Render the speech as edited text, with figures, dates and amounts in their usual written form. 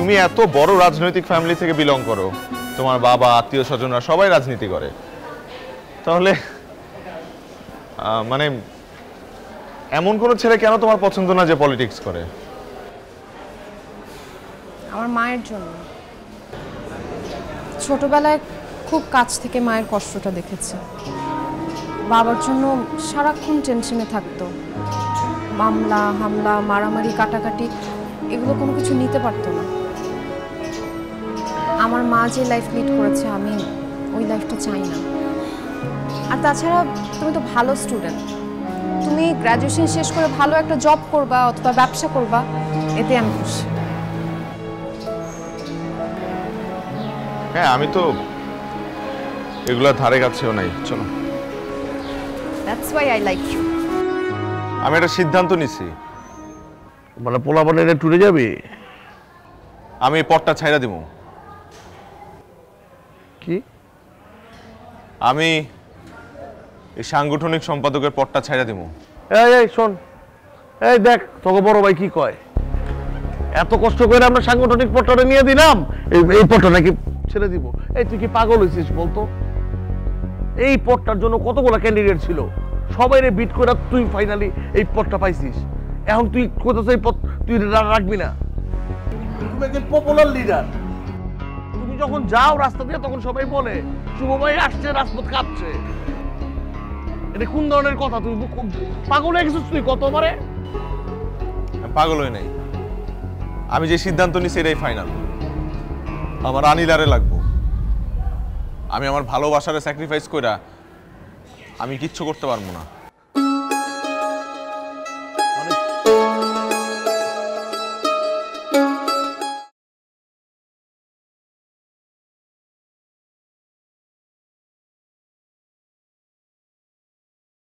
তুমি এত বড় রাজনৈতিক ফ্যামিলি থেকে বিলং করো, তোমার বাবা আত্মীয় স্বজনরা সবাই রাজনীতি করে, তাহলে মানে এমন কোন ছেলে কেন তোমার পছন্দ না যে পলিটিক্স করে? আমার মায়ের জন্য। ছোটবেলায় খুব কাছ থেকে মায়ের কষ্টটা দেখেছি। বাবার জন্য সারাক্ষণ টেনশনে থাকতো, মামলা হামলা মারামারি কাটাকাটি এগুলো কোনো কিছু নিতে পারতো না। আমার মা যে লাইফ লিড করেছে আমি ওই লাইফটা চাই না। আর তাছাড়া তুমি তো ভালো স্টুডেন্ট, তুমি গ্র্যাজুয়েশন শেষ করে ভালো একটা জব করবা অথবা ব্যবসা করবা, এতে আমি খুশি। হ্যাঁ, আমি তো এগুলা ধারে কাছেও নাই। চলো, that's why I like you. আমি একটা সিদ্ধান্ত নিছি। মানে পোলাপানের ট্যুরে যাবে? আমি এই পদটা ছাইড়া দিব। কি? আমি এই সাংগঠনিক সম্পাদকের পদটা ছাইড়া দিব। এই শোন, এই দেখ তোকে বড় ভাই কি কয়, এত কষ্ট করে আমরা সাংগঠনিক পট্টটা নিয়ে দিলাম, এই পট্টটা নাকি ছেড়ে দিব? এই তুই কি পাগল হয়েছিস বলতো? এই পদটার জন্য কতগুলো ক্যান্ডিডেট ছিল, সবাই বিট করে তুই ফাইনালি এই পদটা পাইছিস। এখন তুই কোথাও এই পদ তুই রাখবি না? তুমি একজন পপুলার লিডার, তুমি যখন যাও রাস্তা দিয়ে তখন সবাই বলে শুভ ভাই আসছে, রাজপথ কাঁপছে। এটা কোন ধরনের কথা? তুই পাগল হয়ে গেছিস তুই? কত মারে? পাগল হয়ে নাই, আমি যে সিদ্ধান্ত নিছি এটাই ফাইনাল। আমার আনিলারে লাগবো। আমি আমার ভালোবাসারে স্যাক্রিফাইস কইরা আমি কিচ্ছু করতে পারবো না।